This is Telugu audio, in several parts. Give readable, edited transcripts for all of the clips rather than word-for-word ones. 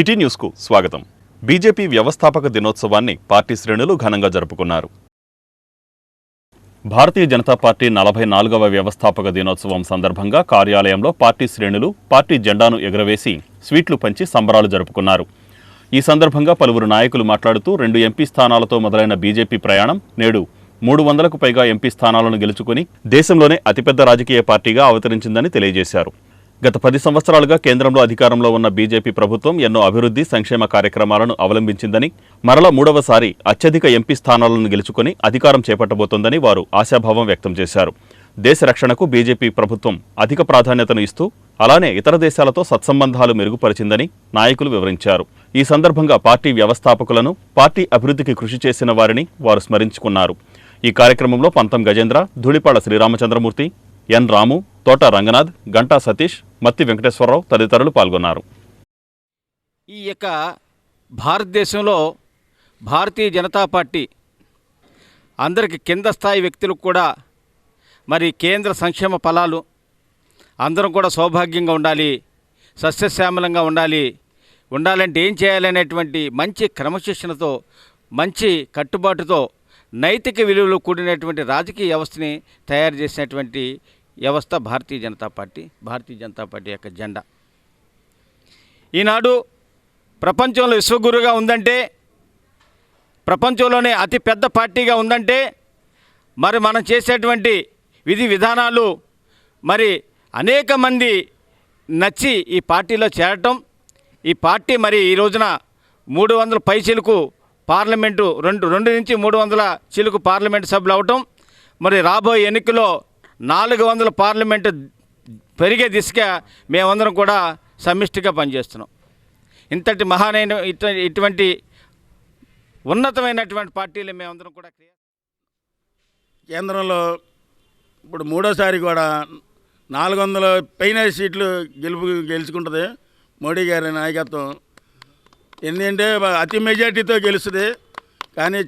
సిటీ న్యూస్కు స్వాగతం. బీజేపీ వ్యవస్థాపక దినోత్సవాన్ని పార్టీ శ్రేణులు ఘనంగా జరుపుకున్నారు. భారతీయ జనతా పార్టీ 44వ వ్యవస్థాపక దినోత్సవం సందర్భంగా కార్యాలయంలో పార్టీ శ్రేణులు పార్టీ జెండాను ఎగురవేసి స్వీట్లు పంచి సంబరాలు జరుపుకున్నారు. ఈ సందర్భంగా పలువురు నాయకులు మాట్లాడుతూ 2 ఎంపీ స్థానాలతో మొదలైన బీజేపీ ప్రయాణం నేడు 300కు పైగా ఎంపీ స్థానాలను గెలుచుకుని దేశంలోనే అతిపెద్ద రాజకీయ పార్టీగా అవతరించిందని తెలియజేశారు. గత 10 సంవత్సరాలుగా కేంద్రంలో అధికారంలో ఉన్న బీజేపీ ప్రభుత్వం ఎన్నో అభివృద్ధి సంక్షేమ కార్యక్రమాలను అవలంబించిందని, మరల 3వసారి అత్యధిక ఎంపీ స్థానాలను గెలుచుకుని అధికారం చేపట్టబోతోందని వారు ఆశాభావం వ్యక్తం చేశారు. దేశ రక్షణకు బీజేపీ ప్రభుత్వం అధిక ప్రాధాన్యతను ఇస్తూ అలానే ఇతర దేశాలతో సత్సంబంధాలు మెరుగుపరిచిందని నాయకులు వివరించారు. ఈ సందర్భంగా పార్టీ వ్యవస్థాపకులను, పార్టీ అభివృద్ధికి కృషి చేసిన వారిని వారు స్మరించుకున్నారు. ఈ కార్యక్రమంలో పంతం గజేంద్ర, ధూళిపాడ శ్రీరామచంద్రమూర్తి, ఎన్ రాము, తోట రంగనాథ్, గంటా సతీష్, మత్తి వెంకటేశ్వరరావు తదితరులు పాల్గొన్నారు. ఈ యొక్క భారతదేశంలో భారతీయ జనతా పార్టీ అందరికి కింద స్థాయి వ్యక్తులకు కూడా మరి కేంద్ర సంక్షేమ ఫలాలు అందరం కూడా సౌభాగ్యంగా ఉండాలి, సస్యశ్యామలంగా ఉండాలంటే ఏం చేయాలనేటువంటి మంచి క్రమశిక్షణతో, మంచి కట్టుబాటుతో, నైతిక విలువలు కూడినటువంటి రాజకీయ వ్యవస్థని తయారు చేసినటువంటి వ్యవస్థ భారతీయ జనతా పార్టీ యొక్క జెండా. ఈనాడు ప్రపంచంలో విశ్వగురుగా ఉందంటే, ప్రపంచంలోనే అతి పెద్ద పార్టీగా ఉందంటే మరి మనం చేసేటువంటి విధి విధానాలు మరి అనేక మంది నచ్చి ఈ పార్టీలో చేరటం, ఈ పార్టీ మరి ఈ రోజున 300 పైచిలకు పార్లమెంటు 2 నుంచి 300 చిలుకు పార్లమెంటు సభ్యులు అవటం, మరి రాబోయే ఎన్నికల్లో 400 పార్లమెంటు పెరిగే దిశగా మేమందరం కూడా సమిష్టిగా పనిచేస్తున్నాం. ఇంతటి ఇటువంటి ఉన్నతమైనటువంటి పార్టీలు మేమందరం కూడా కేంద్రంలో ఇప్పుడు 3వసారి కూడా 400 పైన సీట్లు గెలుచుకుంటుంది మోడీ గారి నాయకత్వం. ఎందుకంటే అతి మెజార్టీతో గెలుస్తుంది. కానీ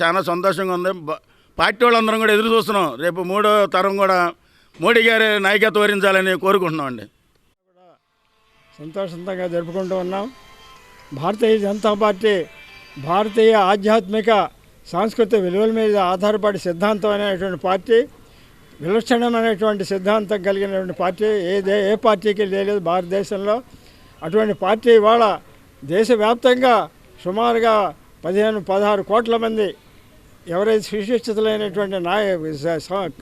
చాలా సంతోషంగా ఉంది. పార్టీ వాళ్ళందరం కూడా ఎదురు చూస్తున్నాం. రేపు 3వ తరం కూడా మోడీ గారి నాయకత్వం వరించాలని కోరుకుంటున్నాం అండి. సంతోషంగా జరుపుకుంటూ ఉన్నాం. భారతీయ జనతా పార్టీ భారతీయ ఆధ్యాత్మిక సాంస్కృతిక విలువల మీద ఆధారపడి సిద్ధాంతమైనటువంటి పార్టీ, విలక్షణమైనటువంటి సిద్ధాంతం కలిగినటువంటి పార్టీ ఏ పార్టీకి లేదు భారతదేశంలో. అటువంటి పార్టీ ఇవాళ దేశవ్యాప్తంగా సుమారుగా 15-16 కోట్ల మంది ఎవరైతే సుశిక్షితులైనటువంటి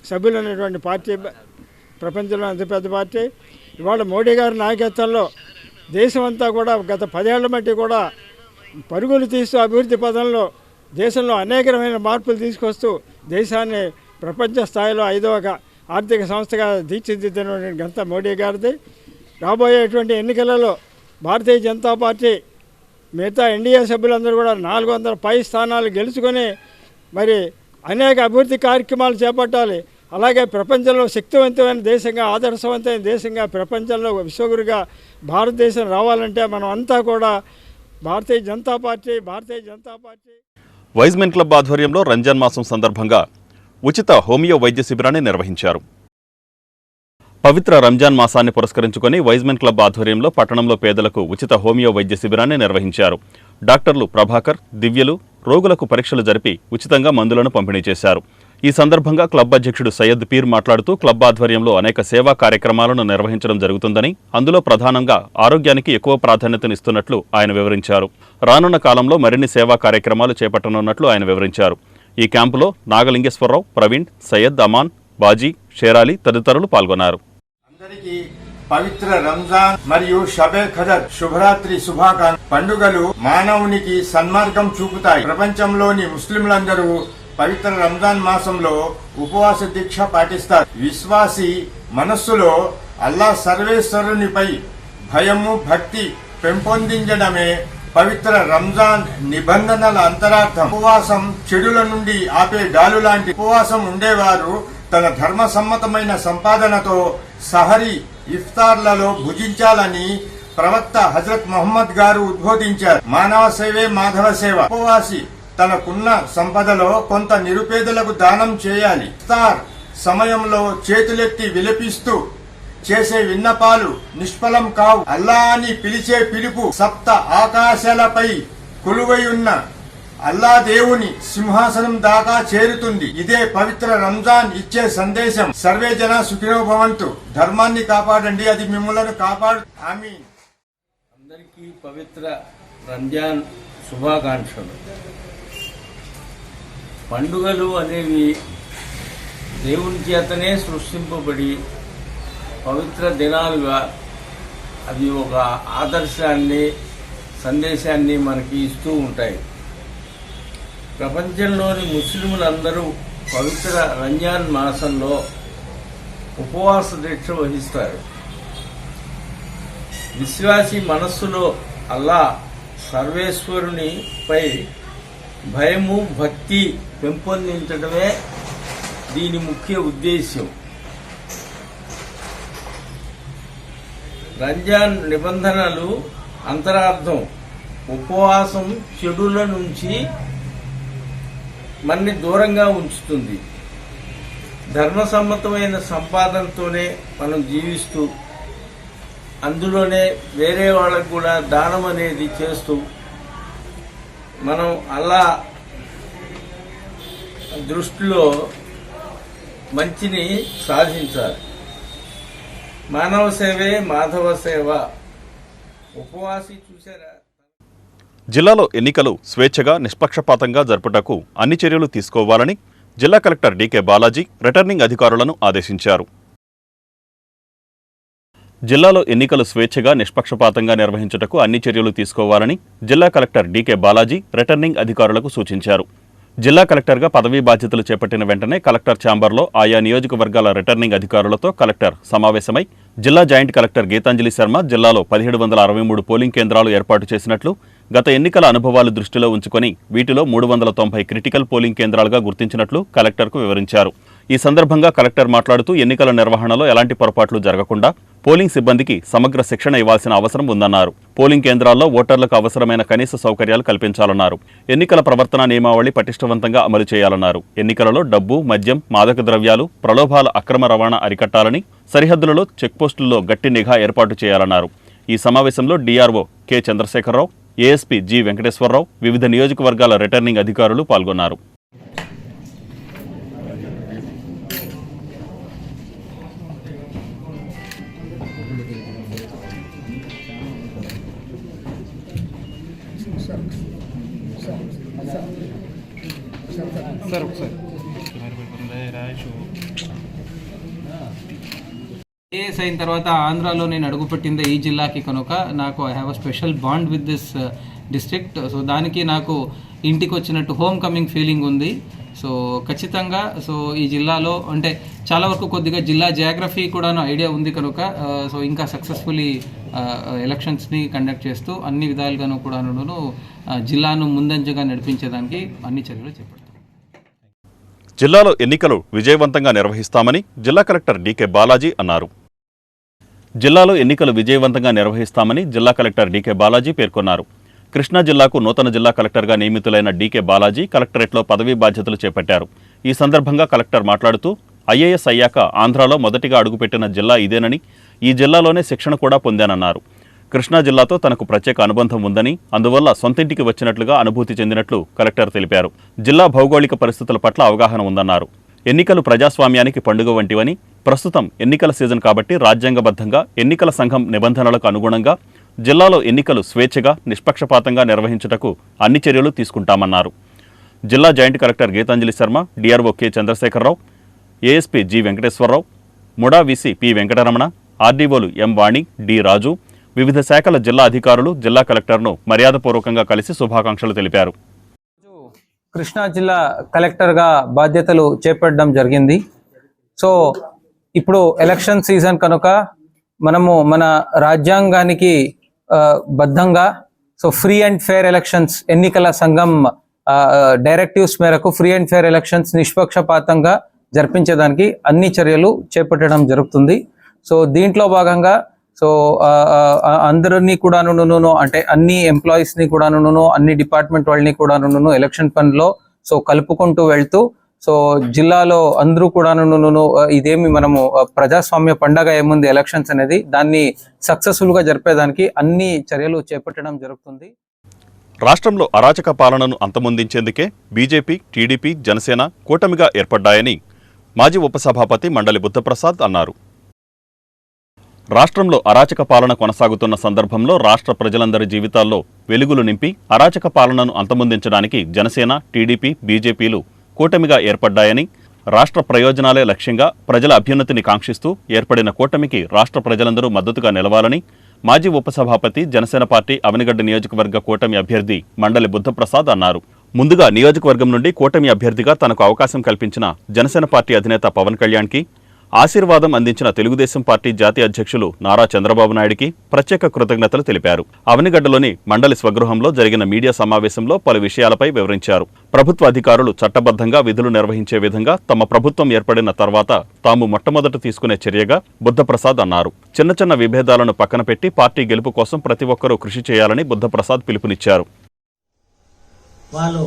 సభ్యులైనటువంటి పార్టీ, ప్రపంచంలో అతిపెద్ద పార్టీ. ఇవాళ మోడీ గారి నాయకత్వంలో దేశమంతా కూడా గత 10 ఏళ్ల మట్టి కూడా పరుగులు తీస్తూ అభివృద్ధి పదంలో దేశంలో అనేకమైన మార్పులు తీసుకొస్తూ దేశాన్ని ప్రపంచ స్థాయిలో 5వ ఆర్థిక సంస్థగా తీర్చిదిద్దినటువంటి ఘనత మోడీ గారిది. రాబోయేటువంటి ఎన్నికలలో భారతీయ జనతా పార్టీ మిగతా ఎన్డీఏ సభ్యులందరూ కూడా 400 పై స్థానాలు గెలుచుకొని మరి అనేక అభివృద్ధి కార్యక్రమాలు చేపట్టాలి. అలాగే ప్రపంచంలో శక్తివంతమైన దేశంగా, ఆదర్శవంతమైన దేశంగా, ప్రపంచంలో విశ్వగురుగా భారతదేశం రావాలంటే మనం అంతా కూడా Bharatiya Janata party. Y's Men club ఆధ్వర్యంలో రంజాన్ మాసం సందర్భంగా ఉచిత హోమియో వైద్య శిబిరాన్ని నిర్వహించారు. పవిత్ర రంజాన్ మాసాన్ని పురస్కరించుకొని వైజ్మెన్ క్లబ్ ఆధ్వర్యంలో పట్టణంలో పేదలకు ఉచిత హోమియో వైద్య శిబిరాన్ని నిర్వహించారు. డాక్టర్లు ప్రభాకర్, దివ్యలు రోగులకు పరీక్షలు జరిపి ఉచితంగా మందులను పంపిణీ చేశారు. ఈ సందర్భంగా క్లబ్ అధ్యక్షుడు సయ్యద్ పీర్ మాట్లాడుతూ క్లబ్ ఆధ్వర్యంలో అనేక సేవా కార్యక్రమాలను నిర్వహించడం జరుగుతుందని, అందులో ప్రధానంగా ఆరోగ్యానికి ఎక్కువ ప్రాధాన్యతనిస్తున్నట్లు ఆయన వివరించారు. రానున్న కాలంలో మరిన్ని సేవా కార్యక్రమాలు చేపట్టనున్నట్లు ఆయన వివరించారు. ఈ క్యాంపులో నాగలింగేశ్వరరావు, ప్రవీణ్, సయ్యద్, అమాన్, బాజీ, షేరాలి తదితరులు పాల్గొన్నారు. అందరికీ పవిత్ర రంజాన్ మరియు షబే ఖదర్ శుభరాత్రి శుభాకాంక్షలు. పండుగలు మానవునికి సన్మార్గం చూపుతాయి. ప్రపంచంలోని ముస్లింలందరూ పవిత్ర రంజాన్ మాసంలో ఉపవాస దీక్ష పాటిస్తారు. విశ్వాసి మనస్సులో అల్లా సర్వేశ్వరునిపై భయము, భక్తి పెంపొందించడమే పవిత్ర రంజాన్ నిబంధనల అంతరార్థం. ఉపవాసం చెడుల నుండి ఆపే గాలు లాంటి. ఉపవాసం ఉండేవారు తన ధర్మ సమ్మతమైన సంపాదనతో సహరీ, ఇఫ్తార్లలో భుజించాలని ప్రవక్త హజరత్ మొహమ్మద్ గారు ఉద్బోధించారు. మానవ సేవే మాధవ సేవ. ఉపవాసి తనకున్న సంపదలో కొంత నిరుపేదలకు దానం చేయాలి. ఇఫ్తార్ సమయంలో చేతులెత్తి విలపిస్తూ చేసే విన్నపాలు నిష్ఫలం కావు. అల్లా అని పిలిచే పిలుపు సప్త ఆకాశాలపై కొలువై ఉన్న అల్లా దేవుని సింహాసనం దాకా చేరుతుంది. ఇదే పవిత్ర రంజాన్ ఇచ్చే సందేశం. సర్వే జన సుఖినో భవంతు. ధర్మాన్ని కాపాడండి, అది మిమ్మల్ని కాపాడు. ఆమీన్. అందరికీ పవిత్ర రంజాన్ శుభాకాంక్షలు. పండుగలు అనేవి దేవుని చేతనే సృష్టింపబడి పవిత్ర దినాలుగా అవి ఒక ఆదర్శాన్ని, సందేశాన్ని మనకి ఇస్తూ ఉంటాయి. ప్రపంచంలోని ముస్లింలందరూ పవిత్ర రంజాన్ మాసంలో ఉపవాస దీక్ష వహిస్తారు. విశ్వాసి మనస్సులో అల్లా సర్వేశ్వరునిపై భయము, భక్తి పెంపొందించడమే దీని ముఖ్య ఉద్దేశ్యం. రంజాన్ నిబంధనలు అంతరార్థం ఉపవాసం చెడుల నుంచి మనని దూరంగా ఉంచుతుంది. ధర్మసమ్మతమైన సంపాదనతోనే మనం జీవిస్తూ అందులోనే వేరే వాళ్ళకు కూడా దానం అనేది చేస్తూ మనం అల్లా దృష్టిలో మంచిని సాధించాలి. మానవ సేవే మాధవ సేవ. ఉపవాసి చూసారా? జిల్లాలో ఎన్నికలు స్వేచ్ఛగా నిష్పక్షపాతంగా జరుపుటకు అన్ని చర్యలు తీసుకోవాలని జిల్లా కలెక్టర్ డీకే బాలాజీ రిటర్నింగ్ అధికారులను ఆదేశించారు. జిల్లాలో ఎన్నికలు స్వేచ్ఛగా నిష్పక్షపాతంగా నిర్వహించుటకు అన్ని చర్యలు తీసుకోవాలని జిల్లా కలెక్టర్ డీకే బాలాజీ రిటర్నింగ్ అధికారులకు సూచించారు. జిల్లా కలెక్టర్గా పదవీ బాధ్యతలు చేపట్టిన వెంటనే కలెక్టర్ ఛాంబర్లో ఆయా నియోజకవర్గాల రిటర్నింగ్ అధికారులతో కలెక్టర్ సమావేశమై జిల్లా జాయింట్ కలెక్టర్ గీతాంజలి శర్మ జిల్లాలో 1763 పోలింగ్ కేంద్రాలు ఏర్పాటు చేసినట్లు, గత ఎన్నికల అనుభవాలు దృష్టిలో ఉంచుకొని వీటిలో 390 క్రిటికల్ పోలింగ్ కేంద్రాలుగా గుర్తించినట్లు కలెక్టర్కు వివరించారు. ఈ సందర్భంగా కలెక్టర్ మాట్లాడుతూ ఎన్నికల నిర్వహణలో ఎలాంటి పొరపాట్లు జరగకుండా పోలింగ్ సిబ్బందికి సమగ్ర శిక్షణ ఇవ్వాల్సిన అవసరం ఉందన్నారు. పోలింగ్ కేంద్రాల్లో ఓటర్లకు అవసరమైన కనీస సౌకర్యాలు కల్పించాలన్నారు. ఎన్నికల ప్రవర్తన నియమావళి పటిష్టవంతంగా అమలు చేయాలన్నారు. ఎన్నికలలో డబ్బు, మద్యం, మాదక ద్రవ్యాలు, ప్రలోభాల అక్రమ రవాణా అరికట్టాలని, సరిహద్దులలో చెక్పోస్టుల్లో గట్టి నిఘా ఏర్పాటు చేయాలన్నారు. ఈ సమావేశంలో DRO K Chandrasekhararao, ASP G Venkateswararao, వివిధ నియోజకవర్గాల రిటర్నింగ్ అధికారులు పాల్గొన్నారు. ఏఎస్ అయిన తర్వాత ఆంధ్రాలో నేను అడుగుపెట్టింది ఈ జిల్లాకి కనుక నాకు I have a special bond with this district. So దానికి నాకు ఇంటికి వచ్చినట్టు హోమ్ కమింగ్ ఫీలింగ్ ఉంది. సో ఖచ్చితంగా సో ఈ జిల్లాలో అంటే చాలా వరకు కొద్దిగా జిల్లా జియోగ్రఫీ కూడా ఐడియా ఉంది కనుక సో ఇంకా సక్సెస్ఫుల్లీ ఎలక్షన్స్ని కండక్ట్ చేస్తూ అన్ని విధాలుగాను కూడా జిల్లాను ముందంజగా నడిపించేదానికి అన్ని చర్యలు చేపడతాం. జిల్లాలో ఎన్నికలు విజయవంతంగా నిర్వహిస్తామని జిల్లా కలెక్టర్ డీకే బాలాజీ అన్నారు. జిల్లాలో ఎన్నికలు విజయవంతంగా నిర్వహిస్తామని జిల్లా కలెక్టర్ డీకే బాలాజీ పేర్కొన్నారు. కృష్ణా జిల్లాకు నూతన జిల్లా కలెక్టర్గా నియమితులైన డీకే బాలాజీ కలెక్టరేట్లో పదవీ బాధ్యతలు చేపట్టారు. ఈ సందర్భంగా కలెక్టర్ మాట్లాడుతూ ఐఏఎస్ అయ్యాక ఆంధ్రాలో మొదటిగా అడుగుపెట్టిన జిల్లా ఇదేనని, ఈ జిల్లాలోనే శిక్షణ కూడా పొందానన్నారు. కృష్ణా జిల్లాతో తనకు ప్రత్యేక అనుబంధం ఉందని, అందువల్ల సొంతింటికి వచ్చినట్లుగా అనుభూతి చెందినట్లు కలెక్టర్ తెలిపారు. జిల్లా భౌగోళిక పరిస్థితుల పట్ల అవగాహన ఉందన్నారు. ఎన్నికలు ప్రజాస్వామ్యానికి పండుగ వంటివని, ప్రస్తుతం ఎన్నికల సీజన్ కాబట్టి రాజ్యాంగబద్ధంగా ఎన్నికల సంఘం నిబంధనలకు అనుగుణంగా జిల్లాలో ఎన్నికలు స్వేచ్ఛగా నిష్పక్షపాతంగా నిర్వహించుటకు అన్ని చర్యలు తీసుకుంటామన్నారు. జిల్లా joint collector Geetanjali Sharma, DRO K Chandrasekhararao, ASP G Venkateswararao, MUDA VC P Venkataramana, ఆర్డీఓలు ఎం వాణి, డి రాజు, వివిధ శాఖల జిల్లా అధికారులు జిల్లా కలెక్టర్ను మర్యాదపూర్వకంగా కలిసి శుభాకాంక్షలు తెలిపారు. కృష్ణా జిల్లా కలెక్టర్గా బాధ్యతలు చేపట్టడం జరిగింది. సో ఇప్పుడు ఎలక్షన్ సీజన్ కనుక మనము మన రాజ్యాంగానికి బద్ధంగా so free and fair elections, ఎన్నికల సంఘం డైరెక్టివ్స్ మేరకు ఫ్రీ అండ్ ఫెయిర్ ఎలక్షన్స్ నిష్పక్షపాతంగా జరిపించడానికి అన్ని చర్యలు చేపట్టడం జరుగుతుంది. సో దీంట్లో భాగంగా సో అందరినీ కూడాను అంటే అన్ని ఎంప్లాయీస్ని కూడాను అన్ని డిపార్ట్మెంట్ వాళ్ళని కూడాను ఎలక్షన్ పనిలో సో కలుపుకుంటూ వెళ్తూ సో జిల్లాలో అందరూ కూడా ఇదేమి మనము ప్రజాస్వామ్య పండగ ఏముంది ఎలక్షన్స్ అనేది దాన్ని సక్సెస్ఫుల్ గా జరిపేదానికి అన్ని చర్యలు చేపట్టడం జరుగుతుంది. రాష్ట్రంలో అరాచక పాలనను అంతమొందించేందుకే బీజేపీ, టీడీపీ, జనసేన కూటమిగా ఏర్పడ్డాయని మాజీ ఉపసభాపతి మండలి బుద్ధప్రసాద్ అన్నారు. రాష్ట్రంలో అరాచక పాలన కొనసాగుతున్న సందర్భంలో రాష్ట్ర ప్రజలందరి జీవితాల్లో వెలుగులు నింపి అరాచక పాలనను అంతమొందించడానికి జనసేన, టీడీపీ, బీజేపీలు కూటమిగా ఏర్పడ్డాయని, రాష్ట్ర ప్రయోజనాలే లక్ష్యంగా ప్రజల అభ్యున్నతిని కాంక్షిస్తూ ఏర్పడిన కూటమికి రాష్ట్ర ప్రజలందరూ మద్దతుగా నిలవాలని మాజీ ఉపసభాపతి జనసేన పార్టీ అవనిగడ్డ నియోజకవర్గ కూటమి అభ్యర్థి మండలి బుద్ధప్రసాద్ అన్నారు. ముందుగా నియోజకవర్గం నుండి కూటమి అభ్యర్థిగా తనకు అవకాశం కల్పించిన జనసేన పార్టీ అధినేత పవన్ కళ్యాణ్కి, ఆశీర్వాదం అందించిన తెలుగుదేశం పార్టీ జాతీయ అధ్యక్షులు నారా చంద్రబాబు నాయుడికి ప్రత్యేక కృతజ్ఞతలు తెలిపారు. అవనిగడ్డలోని మండలి స్వగృహంలో జరిగిన మీడియా సమావేశంలో పలు విషయాలపై వివరించారు. ప్రభుత్వ అధికారులు చట్టబద్ధంగా విధులు నిర్వహించే విధంగా తమ ప్రభుత్వం ఏర్పడిన తర్వాత తాము మొట్టమొదట తీసుకునే చర్యగా బుద్ధప్రసాద్ అన్నారు. చిన్న చిన్న విభేదాలను పక్కన పెట్టి పార్టీ గెలుపు కోసం ప్రతి ఒక్కరూ కృషి చేయాలని బుద్ధప్రసాద్ పిలుపునిచ్చారు. వాళ్ళు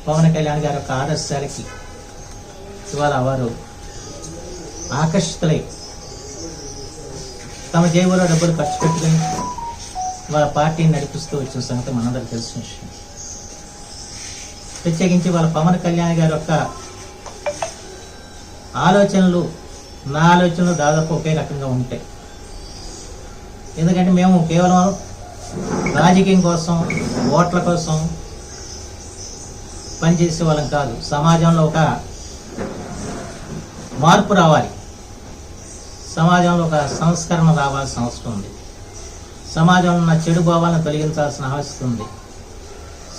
పవన్ కళ్యాణ్ గారి యొక్క ఆదర్శాలకి ఇవాళ వారు ఆకర్షితులై తమ జేబులో డబ్బులు ఖర్చు పెట్టుకుని వాళ్ళ పార్టీని నడిపిస్తూ వచ్చిన సంగతి మనందరికీ తెలిసిన విషయం. ప్రత్యేకించి వాళ్ళ పవన్ కళ్యాణ్ గారి యొక్క ఆలోచనలు నా ఆలోచనలు దాదాపు ఒకే రకంగా ఉంటాయి. ఎందుకంటే మేము కేవలం రాజకీయం కోసం, ఓట్ల కోసం పనిచేసే వాళ్ళం కాదు. సమాజంలో ఒక మార్పు రావాలి, సమాజంలో ఒక సంస్కరణ రావాల్సిన అవసరం ఉంది, సమాజంలో ఉన్న చెడు భావాలను తొలగించాల్సిన అవసరం ఉంది,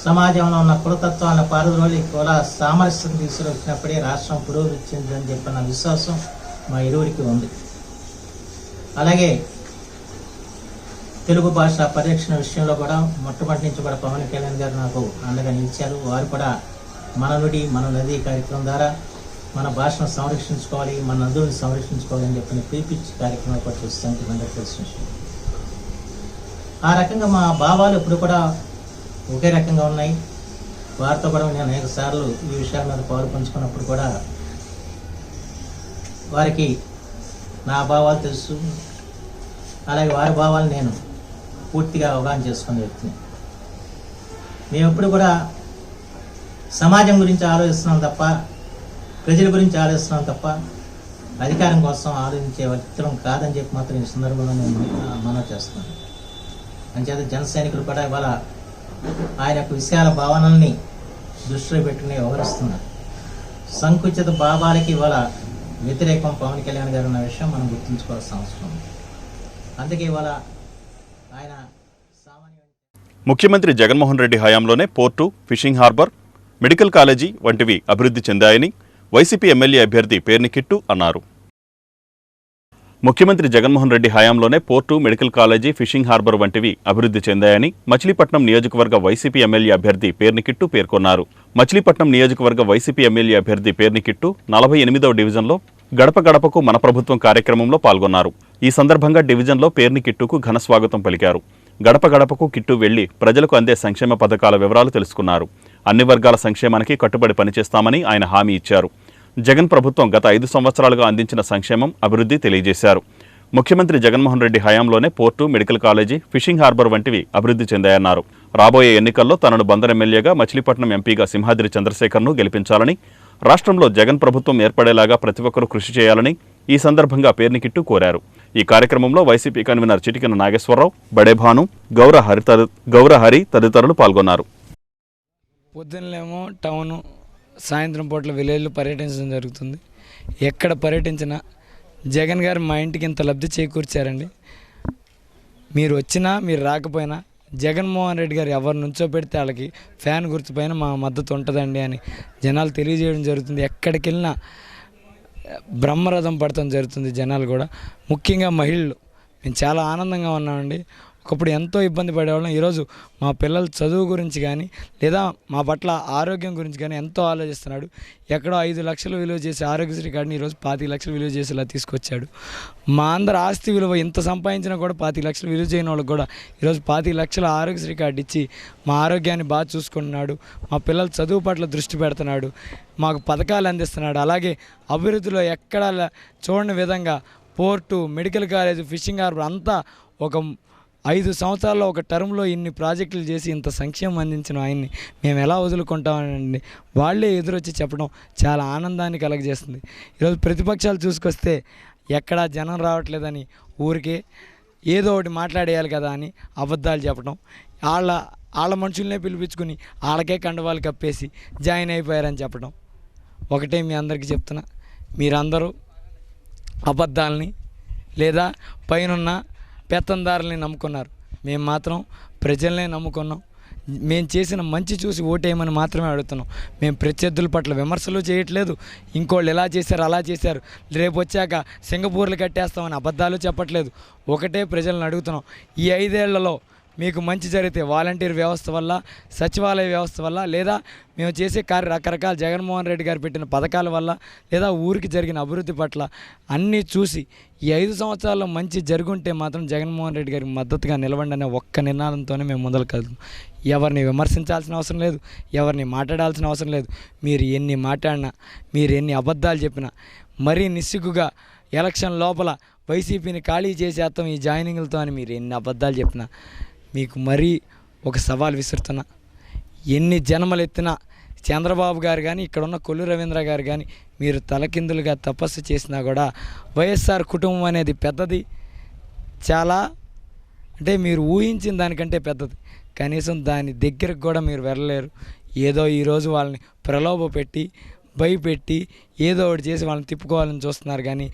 సమాజంలో ఉన్న కులతత్వాన్ని పారద్రోలి కుల సామరస్యం తీసుకొచ్చినప్పుడే రాష్ట్రం పురోగతి చెందని చెప్పిన విశ్వాసం మా ఇరువురికి ఉంది. అలాగే తెలుగు భాష పరిరక్షణ విషయంలో కూడా మొట్టమొదటి నుంచి కూడా పవన్ కళ్యాణ్ గారు నాకు అండగా నిలిచారు. వారు కూడా మన నుడి మన నది కార్యక్రమం ద్వారా మన భాషను సంరక్షించుకోవాలి, మన నదులను సంరక్షించుకోవాలని చెప్పిన పిలిపించి కార్యక్రమాలు కూడా చూస్తానికి మనకు తెలిసిన విషయం. ఆ రకంగా మా భావాలు ఇప్పుడు కూడా ఒకే రకంగా ఉన్నాయి. వారితో కూడా నేను అనేక సార్లు ఈ విషయాల మీద పాలు పంచుకున్నప్పుడు కూడా వారికి నా భావాలు తెలుసు, అలాగే వారి భావాలు నేను పూర్తిగా అవగాహన చేసుకునే వ్యక్తిని. మేము ఎప్పుడు కూడా సమాజం గురించి ఆలోచిస్తున్నాం తప్ప, ప్రజల గురించి ఆలోచిస్తున్నాం తప్ప అధికారం కోసం ఆలోచించే వ్యక్తులం కాదని చెప్పి మాత్రం ఈ సందర్భంలో నేను మనవి చేస్తున్నాను. అంచేత జన సైనికులు కూడా ఇవాళ ఆయన యొక్క విశాల భావనల్ని దృష్టిలో పెట్టుకుని వ్యవహరిస్తున్నారు. సంకుచిత భావాలకి ఇవాళ వ్యతిరేకం పవన్ కళ్యాణ్ గారు ఉన్న విషయం మనం గుర్తుంచుకోవాల్సిన అవసరం ఉంది. అందుకే ఇవాళ ఆయన ముఖ్యమంత్రి జగన్మోహన్ రెడ్డి హయాంలోనే port, fishing harbour, medical college వంటివి అభివృద్ధి చెందాయని వైసీపీ ఎమ్మెల్యే అభ్యర్థి పేర్ని కిట్టు అన్నారు. ముఖ్యమంత్రి జగన్మోహన్ రెడ్డి హయాంలోనే port, medical college, fishing harbour వంటివి అభివృద్ధి చెందాయని మచిలీపట్నం నియోజకవర్గ వైసీపీ ఎమ్మెల్యే అభ్యర్థి పేర్ని కిట్టు పేర్కొన్నారు. మచిలీపట్నం నియోజకవర్గ వైసీపీ ఎమ్మెల్యే అభ్యర్థి పేర్ని కిట్టు 48వ డివిజన్లో గడప గడపకు మన ప్రభుత్వం కార్యక్రమంలో పాల్గొన్నారు. ఈ సందర్భంగా డివిజన్లో పేర్ని కిట్టుకు ఘన స్వాగతం పలికారు. గడప గడపకు కిట్టు వెళ్లి ప్రజలకు అందే సంక్షేమ పథకాల వివరాలు తెలుసుకున్నారు. అన్ని వర్గాల సంక్షేమానికి కట్టుబడి పనిచేస్తామని ఆయన హామీ ఇచ్చారు. జగన్ ప్రభుత్వం గత 5 సంవత్సరాలుగా అందించిన సంక్షేమం, అభివృద్ధి తెలియజేశారు. ముఖ్యమంత్రి జగన్మోహన్ రెడ్డి హయాంలోనే port, medical college, fishing harbour వంటివి అభివృద్ధి చెందాయన్నారు. రాబోయే ఎన్నికల్లో తనను బందర్ ఎమ్మెల్యేగా, మచిలీపట్నం ఎంపీగా సింహాద్రి చంద్రశేఖర్ను గెలిపించాలని, రాష్ట్రంలో జగన్ ప్రభుత్వం ఏర్పడేలాగా ప్రతి ఒక్కరూ కృషి చేయాలని ఈ సందర్భంగా పేర్ని కిట్టు కోరారు. ఈ కార్యక్రమంలో వైసీపీ కన్వీనర్ చిటికెన నాగేశ్వరరావు, బడేభాను, గౌరహరి తదితరులు పాల్గొన్నారు. పొద్దున్నేమో టౌను, సాయంత్రం పూట్ల విలేజ్లో పర్యటించడం జరుగుతుంది. ఎక్కడ పర్యటించినా జగన్ గారు మా ఇంటికి ఇంత లబ్ధి చేకూర్చారండి. మీరు వచ్చినా మీరు రాకపోయినా జగన్మోహన్ రెడ్డి గారు ఎవరు నుంచో పెడితే వాళ్ళకి ఫ్యాన్ గుర్తుపైన మా మద్దతు ఉంటుందండి అని జనాలు తెలియజేయడం జరుగుతుంది. ఎక్కడికి వెళ్ళినా బ్రహ్మరథం పడటం జరుగుతుంది. జనాలు కూడా, ముఖ్యంగా మహిళలు, మేము చాలా ఆనందంగా ఉన్నామండి. ఒకప్పుడు ఎంతో ఇబ్బంది పడేవాళ్ళం. ఈరోజు మా పిల్లల చదువు గురించి కానీ లేదా మా పట్ల ఆరోగ్యం గురించి కానీ ఎంతో ఆలోచిస్తున్నాడు. ఎక్కడో 5 లక్షలు విలువ చేసే ఆరోగ్యశ్రీ కార్డుని ఈరోజు 25 లక్షలు విలువ చేసేలా తీసుకొచ్చాడు. మా అందరి ఆస్తి విలువ ఇంత సంపాదించినా కూడా 25 లక్షలు విలువ చేయని వాళ్ళకి కూడా ఈరోజు 25 లక్షల ఆరోగ్యశ్రీ కార్డు ఇచ్చి మా ఆరోగ్యాన్ని బాగా చూసుకుంటున్నాడు. మా పిల్లల చదువు పట్ల దృష్టి పెడుతున్నాడు. మాకు పథకాలు అందిస్తున్నాడు. అలాగే అభివృద్ధిలో ఎక్కడ చూడని విధంగా port, medical college, fishing harbour అంతా ఒక 5 సంవత్సరాల్లో ఒక టర్మ్లో ఇన్ని ప్రాజెక్టులు చేసి ఇంత సంక్షేమం అందించిన ఆయన్ని మేము ఎలా వదులుకుంటామనండి. వాళ్ళే ఎదురొచ్చి చెప్పడం చాలా ఆనందాన్ని కలగజేస్తుంది. ఈరోజు ప్రతిపక్షాలు చూసుకొస్తే ఎక్కడా జనం రావట్లేదని ఊరికే ఏదో ఒకటి మాట్లాడేయాలి కదా అని అబద్ధాలు చెప్పడం, వాళ్ళ మనుషులనే పిలిపించుకుని వాళ్ళకే కండవాళ్ళు కప్పేసి జాయిన్ అయిపోయారని చెప్పడం. ఒకటే మీ అందరికీ చెప్తున్నా, మీరందరూ అబద్ధాలని లేదా పైనున్న పెత్తందారుల్ని నమ్ముకున్నారు. మేము మాత్రం ప్రజల్నే నమ్ముకున్నాం. మేము చేసిన మంచి చూసి ఓటేయమని మాత్రమే అడుగుతున్నాం. మేము ప్రత్యర్థుల పట్ల విమర్శలు చేయట్లేదు. ఇంకోళ్ళు ఎలా చేశారు అలా చేశారు, రేపు వచ్చాక సింగపూర్లు కట్టేస్తామని అబద్ధాలు చెప్పట్లేదు. ఒకటే ప్రజలను అడుగుతున్నాం, ఈ 5 ఏళ్లలో మీకు మంచి జరిగితే వాలంటీర్ వ్యవస్థ వల్ల, సచివాలయ వ్యవస్థ వల్ల, లేదా మేము చేసే రకరకాల జగన్మోహన్ రెడ్డి గారు పెట్టిన పథకాల వల్ల, లేదా ఊరికి జరిగిన అభివృద్ధి పట్ల అన్నీ చూసి ఈ 5 సంవత్సరాల్లో మంచి జరుగుంటే మాత్రం జగన్మోహన్ రెడ్డి గారికి మద్దతుగా నిలవండి అనే ఒక్క నినాదంతోనే మేము ముందలు కలుగుతాం. ఎవరిని విమర్శించాల్సిన అవసరం లేదు, ఎవరిని మాట్లాడాల్సిన అవసరం లేదు. మీరు ఎన్ని మాట్లాడినా, మీరు ఎన్ని అబద్ధాలు చెప్పినా, మరీ నిస్సిగ్గుగా ఎలక్షన్ లోపల వైసీపీని ఖాళీ చేసేస్తాం ఈ జాయినింగ్లతో అని మీరు ఎన్ని అబద్ధాలు చెప్పినా, మీకు మరీ ఒక సవాల్ విసురుతున్నా, ఎన్ని జన్మలు ఎత్తినా చంద్రబాబు గారు కానీ ఇక్కడ ఉన్న కొల్లు రవీంద్ర గారు కానీ మీరు తలకిందులుగా తపస్సు చేసినా కూడా వైఎస్ఆర్ కుటుంబం అనేది పెద్దది, చాలా అంటే మీరు ఊహించిన దానికంటే పెద్దది. కనీసం దాని దగ్గరకు కూడా మీరు వెళ్ళలేరు. ఏదో ఈరోజు వాళ్ళని ప్రలోభ పెట్టి భయపెట్టి ఏదో ఒకటి చేసి వాళ్ళని తిప్పుకోవాలని చూస్తున్నారు. కానీ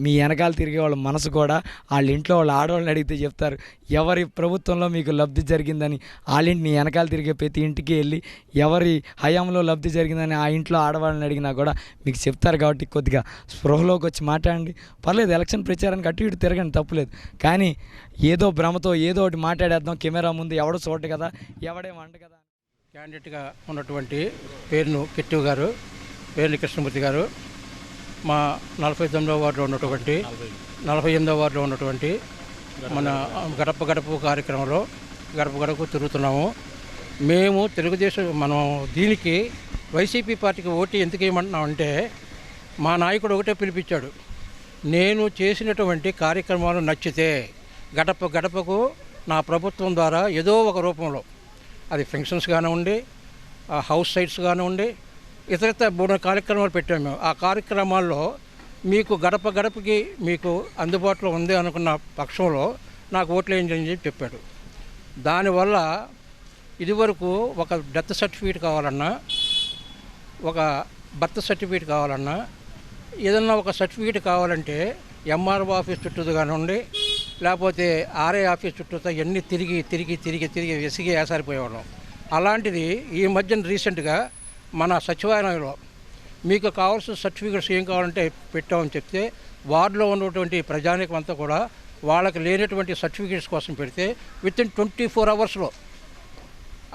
మీ వెనకాల తిరిగే వాళ్ళ మనసు కూడా వాళ్ళ ఇంట్లో వాళ్ళ ఆడవాళ్ళని అడిగితే చెప్తారు ఎవరి ప్రభుత్వంలో మీకు లబ్ధి జరిగిందని. వాళ్ళింటిని వెనకాల తిరిగే ప్రతి ఇంటికి వెళ్ళి ఎవరి హయాంలో లబ్ధి జరిగిందని ఆ ఇంట్లో ఆడవాళ్ళని అడిగినా కూడా మీకు చెప్తారు. కాబట్టి కొద్దిగా స్పృహలోకి వచ్చి మాట్లాడండి. పర్లేదు, ఎలక్షన్ ప్రచారానికి అటు ఇటు తిరగండి, తప్పులేదు. కానీ ఏదో భ్రమతో ఏదో ఒకటి మాట్లాడేద్దాం, కెమెరా ముందు ఎవడో చూడదు కదా, ఎవడేం వండు కదా. క్యాండిడేట్గా ఉన్నటువంటి పేర్ను కిట్టు గారు, పేర్ని కృష్ణమూర్తి గారు, మా 49వ వార్డులో ఉన్నటువంటి 48వ వార్డులో ఉన్నటువంటి మన గడప గడప కార్యక్రమంలో గడప గడపకు తిరుగుతున్నాము. మేము తెలుగుదేశం మనం దీనికి వైసీపీ పార్టీకి ఓటు ఎందుకు వేయమంటున్నామంటే మా నాయకుడు ఒకటే పిలిపించాడు, నేను చేసినటువంటి కార్యక్రమాలు నచ్చితే గడప గడపకు నా ప్రభుత్వం ద్వారా ఏదో ఒక రూపంలో, అది ఫంక్షన్స్ కానివ్వండి, హౌస్ సైట్స్ కానివ్వండి, ఇతరత 3 కార్యక్రమాలు పెట్టాము మేము. ఆ కార్యక్రమాల్లో మీకు గడప గడపకి మీకు అందుబాటులో ఉంది అనుకున్న పక్షంలో నాకు ఓట్లు వేయండి చెప్పి చెప్పాడు. దానివల్ల ఇదివరకు ఒక డెత్ సర్టిఫికేట్ కావాలన్నా, ఒక బర్త్ సర్టిఫికేట్ కావాలన్నా, ఏదన్నా ఒక సర్టిఫికేట్ కావాలంటే ఎంఆర్ఓ ఆఫీస్ చుట్టూ కానివ్వండి, లేకపోతే ఆర్ఐ ఆఫీస్ చుట్టూ ఎన్ని తిరిగి తిరిగి తిరిగి తిరిగి విసిగి వేసారిపోయేవాళ్ళం. అలాంటిది ఈ మధ్యన రీసెంట్గా మన సచివాలయంలో మీకు కావాల్సిన సర్టిఫికేట్స్ ఏం కావాలంటే పెట్టామని చెప్తే వార్డులో ఉన్నటువంటి ప్రజానికం అంతా కూడా వాళ్ళకి లేనటువంటి సర్టిఫికేట్స్ కోసం పెడితే వితిన్ 24 అవర్స్లో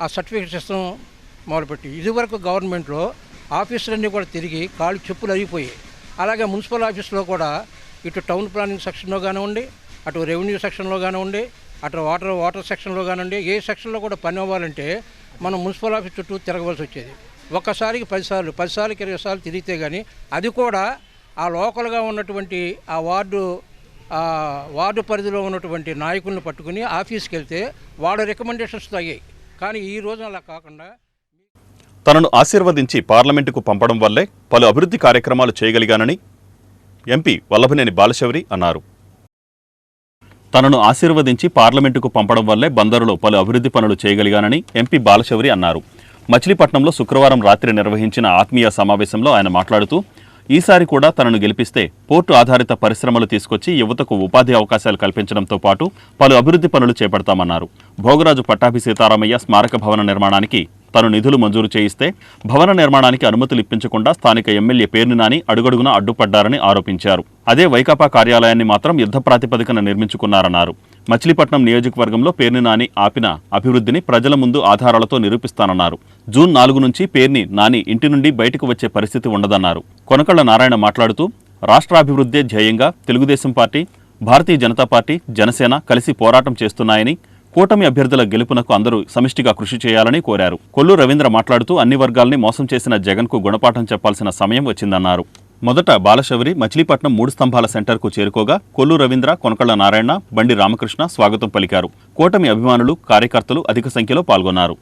ఆ సర్టిఫికేట్స్ ఇస్తాం మొదలుపెట్టి. ఇదివరకు గవర్నమెంట్లో ఆఫీసులన్నీ కూడా తిరిగి కాళ్ళు చెప్పులు అయిపోయాయి. అలాగే మున్సిపల్ ఆఫీస్లో కూడా ఇటు టౌన్ ప్లానింగ్ సెక్షన్లో కానివ్వండి, అటు రెవెన్యూ సెక్షన్లో కానివ్వండి, అటు వాటర్ సెక్షన్లో కానివ్వండి, ఏ సెక్షన్లో కూడా పని అవ్వాలంటే మనం మున్సిపల్ ఆఫీస్ చుట్టూ తిరగవలసి వచ్చేది. ఒక్కసారికి 10 సార్లు 20 సార్లు తిరిగితే కానీ అది కూడా ఆ లోకల్గా ఉన్నటువంటి ఆ వార్డు పరిధిలో ఉన్నటువంటి నాయకులను పట్టుకుని ఆఫీస్కి వెళ్తే వాళ్ళ రికమెండేషన్స్ అయ్యాయి. కానీ ఈ రోజు అలా కాకుండా తనను ఆశీర్వదించి పార్లమెంటుకు పంపడం వల్లే పలు అభివృద్ధి కార్యక్రమాలు చేయగలిగానని ఎంపీ వల్లభనేని బాలశౌరి అన్నారు. తనను ఆశీర్వదించి పార్లమెంటుకు పంపడం వల్లే బందరులో పలు అభివృద్ధి పనులు చేయగలిగానని ఎంపీ బాలశౌరి అన్నారు. మచిలీపట్నంలో శుక్రవారం రాత్రి నిర్వహించిన ఆత్మీయ సమావేశంలో ఆయన మాట్లాడుతూ ఈసారి కూడా తనను గెలిపిస్తే పోర్టు ఆధారిత పరిశ్రమలు తీసుకొచ్చి యువతకు ఉపాధి అవకాశాలు కల్పించడంతో పాటు పలు అభివృద్ధి పనులు చేపడతామన్నారు. భోగరాజు పట్టాభి సీతారామయ్య స్మారక భవన నిర్మాణానికి తను నిధులు మంజూరు చేయిస్తే భవన నిర్మాణానికి అనుమతులు ఇప్పించకుండా స్థానిక ఎమ్మెల్యే పేర్ని నాని అడుగడుగునా అడ్డుపడ్డారని ఆరోపించారు. అదే వైకాపా కార్యాలయాన్ని మాత్రం యుద్ధ ప్రాతిపదికన నిర్మించుకున్నారన్నారు. మచిలీపట్నం నియోజకవర్గంలో పేర్ని నాని ఆపిన అభివృద్ధిని ప్రజల ముందు ఆధారాలతో నిరూపిస్తానన్నారు. జూన్ 4 నుంచి పేర్ని నాని ఇంటి నుండి బయటకు వచ్చే పరిస్థితి ఉండదన్నారు. కొనకళ్ళ నారాయణ మాట్లాడుతూ రాష్ట్రాభివృద్ధే ధ్యేయంగా తెలుగుదేశం పార్టీ, భారతీయ జనతా పార్టీ, జనసేన కలిసి పోరాటం చేస్తున్నాయని, కూటమి అభ్యర్థుల గెలుపునకు అందరూ సమిష్టిగా కృషి చేయాలని కోరారు. కొల్లు రవీంద్ర మాట్లాడుతూ అన్ని వర్గాల్ని మోసం చేసిన జగన్కు గుణపాఠం చెప్పాల్సిన సమయం వచ్చిందన్నారు. మొదట బాలశౌరి మచిలీపట్నం 3 స్తంభాల సెంటర్కు చేరుకోగా కొల్లు రవీంద్ర, కొనకళ్ళ నారాయణ, బండి రామకృష్ణ స్వాగతం పలికారు. కూటమి అభిమానులు, కార్యకర్తలు అధిక సంఖ్యలో పాల్గొన్నారు.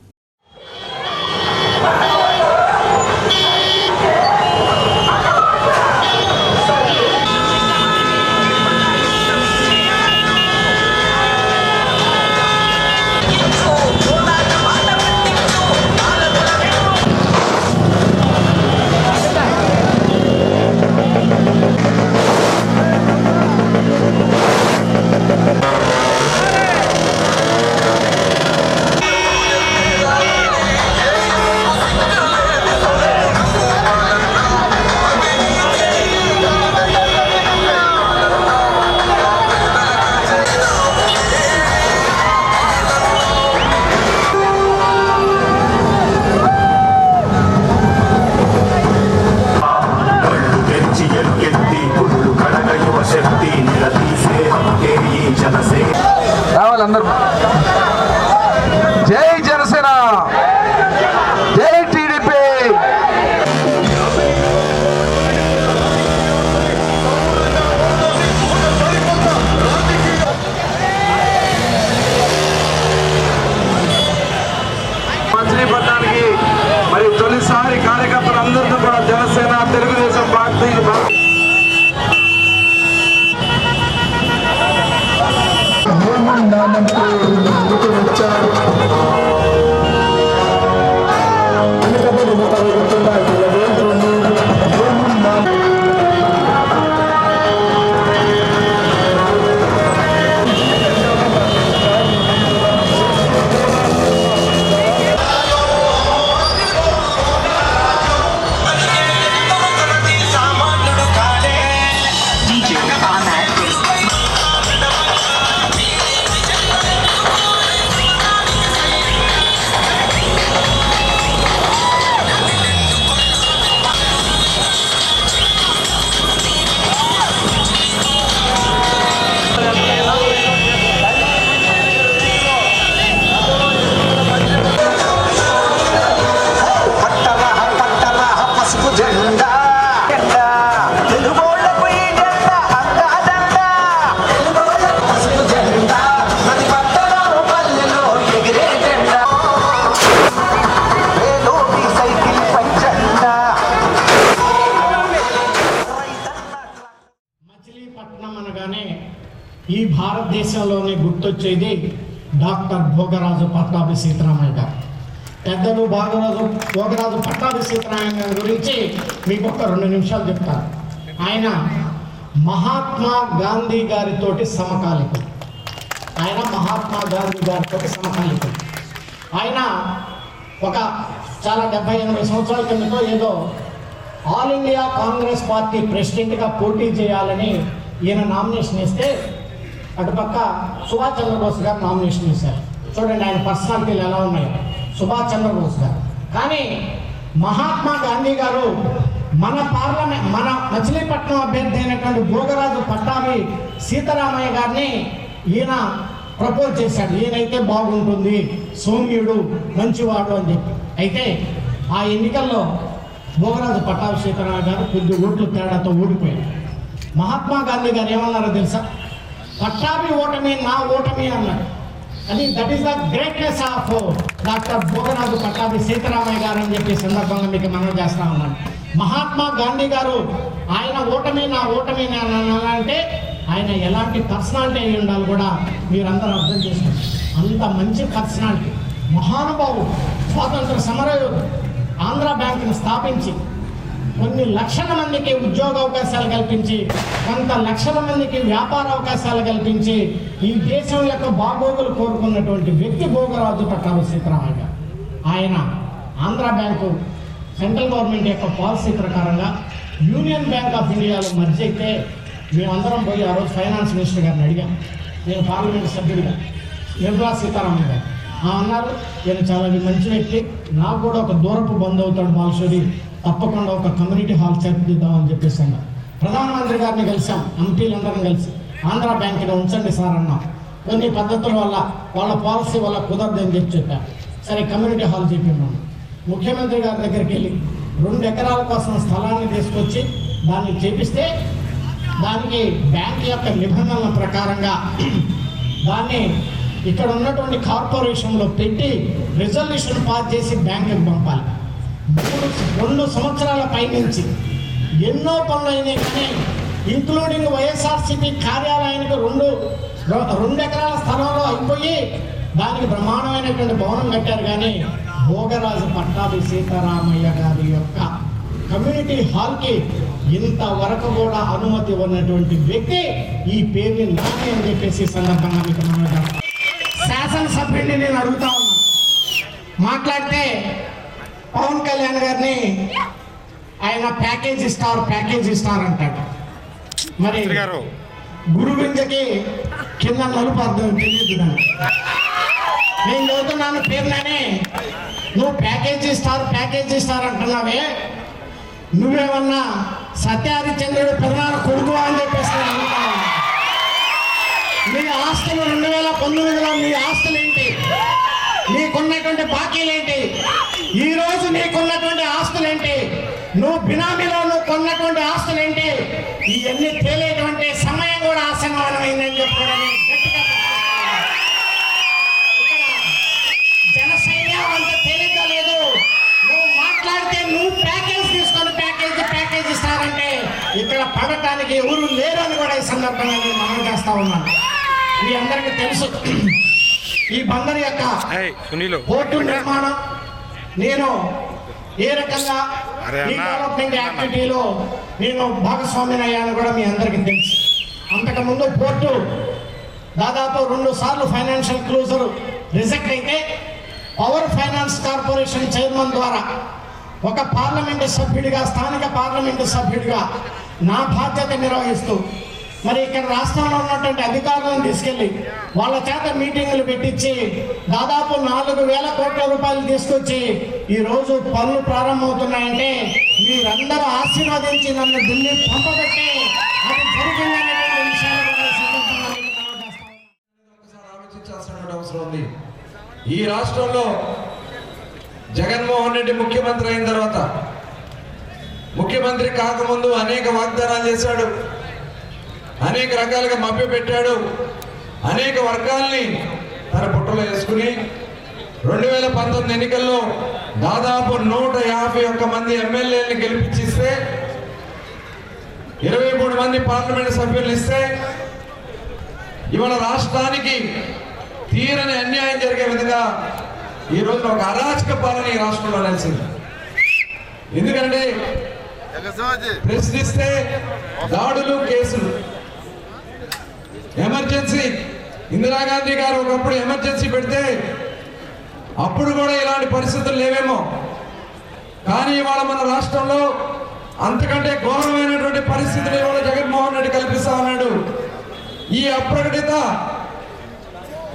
జై జనసేన, జై టీడీపీ. మచిలీపట్నానికి మరి తొలిసారి కార్యకర్తలందరితో కూడా జనసేన, తెలుగుదేశం పార్టీ ఈ భారతదేశంలోనే గుర్తొచ్చేది డాక్టర్ భోగరాజు పట్టాభి సీతారామయ్య గారు. పెద్దలు భోగరాజు పట్టాభి సీతారామయ్య గారి గురించి మీకు ఒక 2 నిమిషాలు చెప్తాను. ఆయన మహాత్మా గాంధీ గారితోటి సమకాలికుడు. ఆయన ఒక చాలా 70-80 సంవత్సరాల కిందతో ఏదో ఆల్ ఇండియా కాంగ్రెస్ పార్టీ ప్రెసిడెంట్గా పోటీ చేయాలని ఈయన నామినేషన్ ఇస్తే అటుపక్క సుభాష్ చంద్రబోస్ గారు నామినేషన్ ఇస్తారు. చూడండి ఆయన పర్సనాలిటీలు ఎలా ఉన్నాయో. సుభాష్ చంద్రబోస్ గారు కానీ మహాత్మా గాంధీ గారు మన మచిలీపట్నం అభ్యర్థి అయినటువంటి భోగరాజు పట్టాభి సీతారామయ్య గారిని ఈయన ప్రపోజ్ చేశాడు. ఈయనైతే బాగుంటుంది, సౌమ్యుడు, మంచివాడు అని చెప్పి. అయితే ఆ ఎన్నికల్లో భోగరాజు పట్టాభి సీతారామయ్య గారు కొద్ది ఓట్లు తేడాతో ఓడిపోయారు. మహాత్మా గాంధీ గారు ఏమన్నారో తెలుసా? పట్టాభి ఓటమి నా ఓటమి అన్నాడు. అది that is the greatness of doctor Bhogaraju Pattabhi Sitaramayya garu అని చెప్పి సందర్భంగా మీకు మనం చేస్తా ఉన్నాను. మహాత్మా గాంధీ గారు ఆయన ఓటమి నా ఓటమి అంటే ఆయన ఎలాంటి పర్సనాలిటీ అయి ఉండాలి కూడా మీరందరూ అర్థం చేసుకోండి. అంత మంచి పర్సనాలిటీ, మహానుభావుడు, స్వాతంత్ర సమరయోధుడు, ఆంధ్ర బ్యాంకును స్థాపించి కొన్ని లక్షల మందికి ఉద్యోగ అవకాశాలు కల్పించి, కొంత లక్షల మందికి వ్యాపార అవకాశాలు కల్పించి ఈ దేశం యొక్క బాగోగులు కోరుకున్నటువంటి వ్యక్తి భోగరాజు పట్టాభి సీతారామయ్య గారు. ఆయన ఆంధ్ర బ్యాంకు సెంట్రల్ గవర్నమెంట్ యొక్క పాలసీ ప్రకారంగా యూనియన్ బ్యాంక్ ఆఫ్ ఇండియాలో మర్జ్ అయితే మేమందరం పోయి ఆ రోజు ఫైనాన్స్ మినిస్టర్ గారిని అడిగాం. నేను పార్లమెంట్ సభ్యుడిగా నిర్మలా సీతారామన్ గారు అన్నారు, నేను చాలా మంచి వ్యక్తి, నాకు కూడా ఒక దూరపు బంధు అవుతాడు బాలశ్వరి, తప్పకుండా ఒక కమ్యూనిటీ హాల్ చేర్పిద్దామని చెప్పేసి అన్నారు. ప్రధానమంత్రి గారిని కలిసాం, ఎంపీలందరం కలిసి ఆంధ్ర బ్యాంకులో ఉంచండి సార్ అన్నాం. కొన్ని పద్ధతుల వల్ల వాళ్ళ పాలసీ వల్ల కుదరదని చెప్పారు. సరే కమ్యూనిటీ హాల్ చెప్పినాం. ముఖ్యమంత్రి గారి దగ్గరికి వెళ్ళి 2 ఎకరాల కోసం స్థలాన్ని తీసుకొచ్చి దాన్ని చేపిస్తే దానికి బ్యాంక్ యొక్క నిబంధనల ప్రకారంగా దాన్ని ఇక్కడ ఉన్నటువంటి కార్పొరేషన్లో పెట్టి రిజల్యూషన్ పాస్ చేసి బ్యాంకుకి పంపాలి. 2 సంవత్సరాల పైనుంచి ఎన్నో పనులు అయినాయి, కానీ ఇంక్లూడింగ్ వైఎస్ఆర్సీపీ కార్యాలయానికి 2 ఎకరాల స్థలంలో అయిపోయి దానికి బ్రహ్మాండమైనటువంటి భవనం కట్టారు. కానీ భోగరాజు పట్టాభి సీతారామయ్య గారి యొక్క కమ్యూనిటీ హాల్కి ఇంతవరకు కూడా అనుమతి ఉన్నటువంటి వ్యక్తి ఈ పేరుని నాని అని చెప్పేసి సందర్భంగా మీకు శాసనసభ్యుడిని నేను అడుగుతా ఉన్నాను. మాట్లాడితే పవన్ కళ్యాణ్ గారిని ఆయన ప్యాకేజ్ ఇస్తారు అంటాడు. మరి గురువింజకి కింద నలుపు అర్థం తెలియదు. నేను చదువుతున్నాను పేరునే, నువ్వు ప్యాకేజ్ ఇస్తారు అంటున్నావే, నువ్వేమన్నా సత్యహరిచంద్రుడు పెదనాన్న కొడుకు అని చెప్పేసి నీ ఆస్తులు 2019లో నీ ఆస్తులేంటి, నీకున్నటువంటి బాకీలేంటి, ఈరోజు నీకున్నటువంటి ఆస్తులేంటి, నువ్వు బినామీలో నువ్వు కొన్నటువంటి ఆస్తులేంటి, ఇవన్నీ తేలేటువంటి సమయం కూడా ఆసన్నమైందని చెప్పడం గట్టిగా జనసైన్యం అంత తేలిగ్గా లేదు. నువ్వు మాట్లాడితే నువ్వు ప్యాకేజ్ తీసుకొని ప్యాకేజ్ ఇస్తారంటే ఇక్కడ పడటానికి ఎవరు లేరు అని కూడా ఈ సందర్భంగా నేను మనం చేస్తా ఉన్నాను. మీ అందరికీ తెలుసు ఈ బందర్ యొక్క పోర్టు నిర్మాణం నేను ఏ రకంగా ఈ డెవలప్మెంట్ యాక్టివిటీలో నేను భాగస్వామిని అయ్యాను కూడా మీ అందరికీ తెలుసు. అంతకుముందు పోర్టు దాదాపు 2 సార్లు ఫైనాన్షియల్ క్లోజర్ రిజెక్ట్ అయితే పవర్ ఫైనాన్స్ కార్పొరేషన్ చైర్మన్ ద్వారా ఒక పార్లమెంటు సభ్యుడిగా, స్థానిక పార్లమెంటు సభ్యుడిగా నా బాధ్యత నిర్వహిస్తూ మరి ఇక్కడ రాష్ట్రంలో ఉన్నటువంటి అధికారులను తీసుకెళ్ళి వాళ్ళ చేత మీటింగులు పెట్టించి దాదాపు 4,000 కోట్ల రూపాయలు తీసుకొచ్చి ఈరోజు పనులు ప్రారంభమవుతున్నాయంటే మీరందరూ ఆశీర్వదించి నన్ను ఢిల్లీ పంపబెట్టి అది జరిగిందనేటువంటి విషయాన్ని ఆలోచించాల్సిన అవసరం ఉంది. ఈ రాష్ట్రంలో జగన్మోహన్ రెడ్డి ముఖ్యమంత్రి అయిన తర్వాత, ముఖ్యమంత్రి కాకముందు అనేక వాగ్దానాలు చేశాడు, అనేక రకాలుగా మభ్యపెట్టాడు, అనేక వర్గాల్ని తన పుట్టలో వేసుకుని 2019 ఎన్నికల్లో దాదాపు 151 మంది ఎమ్మెల్యేలను గెలిపించిస్తే 23 మంది పార్లమెంట్ సభ్యులు ఇస్తే ఇవాళ రాష్ట్రానికి తీరని అన్యాయం జరిగే విధంగా ఈ రోజున ఒక అరాచక పాలన ఈ రాష్ట్రంలో నెలసింది. ఎందుకంటే ప్రశ్నిస్తే దాడులు, కేసులు, ఎమర్జెన్సీ. ఇందిరాగాంధీ గారు ఒకప్పుడు ఎమర్జెన్సీ పెడితే అప్పుడు కూడా ఇలాంటి పరిస్థితులు లేవేమో, కానీ ఇవాళ మన రాష్ట్రంలో అంతకంటే ఘోరమైనటువంటి పరిస్థితులు ఇవాళ జగన్మోహన్ రెడ్డి కల్పిస్తా ఉన్నాడు. ఈ అప్రకటిత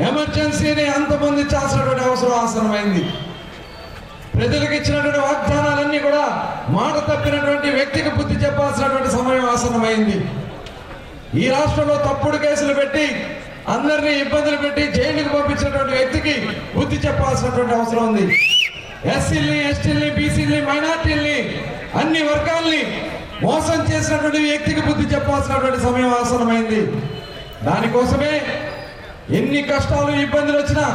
ఎమర్జెన్సీని అంతమొందించాల్సినటువంటి అవసరం ఆసనమైంది. ప్రజలకు ఇచ్చినటువంటి వాగ్దానాలన్నీ కూడా మాట తప్పినటువంటి వ్యక్తికి బుద్ధి చెప్పాల్సినటువంటి సమయం ఆసనమైంది. ఈ రాష్ట్రంలో తప్పుడు కేసులు పెట్టి అందరినీ ఇబ్బందులు పెట్టి జైలుకు పంపించినటువంటి వ్యక్తికి బుద్ధి చెప్పాల్సినటువంటి అవసరం ఉంది. ఎస్సీల్ని, ఎస్టీల్ని, బీసీల్ని, మైనార్టీల్ని, అన్ని వర్గాల్ని మోసం చేసినటువంటి వ్యక్తికి బుద్ధి చెప్పాల్సినటువంటి సమయం ఆసనమైంది. దానికోసమే ఎన్ని కష్టాలు, ఇబ్బందులు వచ్చినా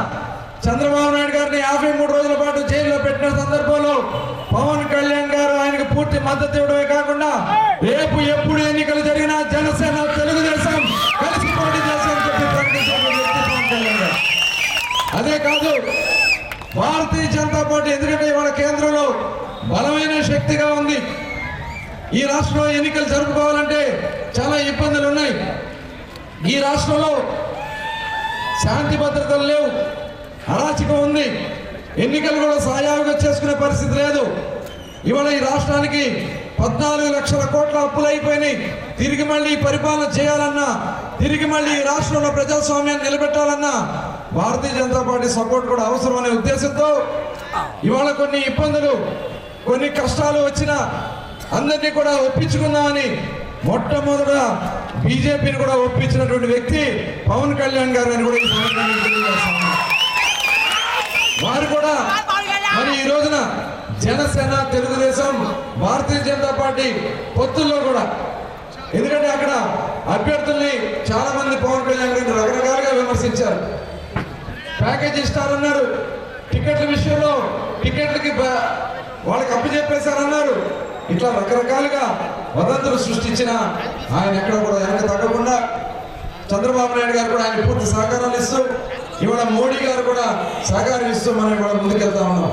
చంద్రబాబు నాయుడు గారిని 53 రోజుల పాటు జైల్లో పెట్టిన సందర్భంలో పవన్ కళ్యాణ్ గారు ఆయనకు పూర్తి మద్దతు ఇవ్వడమే కాకుండా రేపు ఎప్పుడు ఎన్నికలు జరిగినా జనసేన, తెలుగుదేశం కలిసి పోటీ చేశామని చెప్పి ప్రకటించారు పవన్ కళ్యాణ్ గారు. అదే కాదు, భారతీయ జనతా పార్టీ ఎందుకంటే ఇవాళ కేంద్రంలో బలమైన శక్తిగా ఉంది. ఈ రాష్ట్రంలో ఎన్నికలు జరుపుకోవాలంటే చాలా ఇబ్బందులు ఉన్నాయి. ఈ రాష్ట్రంలో శాంతి భద్రతలు లేవు, అరాచకం ఉంది. ఎన్నికలు కూడా సాయాలుగా చేసుకునే పరిస్థితి లేదు. ఇవాళ ఈ రాష్ట్రానికి 14 లక్షల కోట్ల అప్పులు అయిపోయినాయి. తిరిగి మళ్ళీ పరిపాలన చేయాలన్నా, తిరిగి మళ్ళీ ఈ రాష్ట్రంలో ప్రజాస్వామ్యాన్ని నిలబెట్టాలన్నా భారతీయ జనతా పార్టీ సపోర్ట్ కూడా అవసరం అనే ఉద్దేశంతో ఇవాళ కొన్ని ఇబ్బందులు, కొన్ని కష్టాలు వచ్చినా అందరినీ కూడా ఒప్పించుకుందామని మొట్టమొదట బీజేపీని కూడా ఒప్పించినటువంటి వ్యక్తి పవన్ కళ్యాణ్ గారు అని కూడా ఈ సందర్భంగా తెలియజేస్తున్నాను. వారు కూడా మరి ఈ రోజున జనసేన, తెలుగుదేశం, భారతీయ జనతా పార్టీ పొత్తుల్లో కూడా, ఎందుకంటే అక్కడ అభ్యర్థుల్ని చాలా మంది పవన్ కళ్యాణ్ గారిని రకరకాలుగా విమర్శించారు. ప్యాకేజ్ ఇస్తారన్నారు, టికెట్ల విషయంలో టికెట్లకి వాళ్ళకి అప్పచెప్పేశారన్నారు. ఇట్లా రకరకాలుగా వదంతులు సృష్టించిన ఆయన ఎక్కడ కూడా వెనక తగ్గకుండా చంద్రబాబు నాయుడు గారు కూడా ఆయన పూర్తి సహకారాలు ఇస్తూ, ఇవాళ మోడీ గారు కూడా సహకారం ఇస్తూ మనం ఇవాళ ముందుకెళ్తా ఉన్నాం.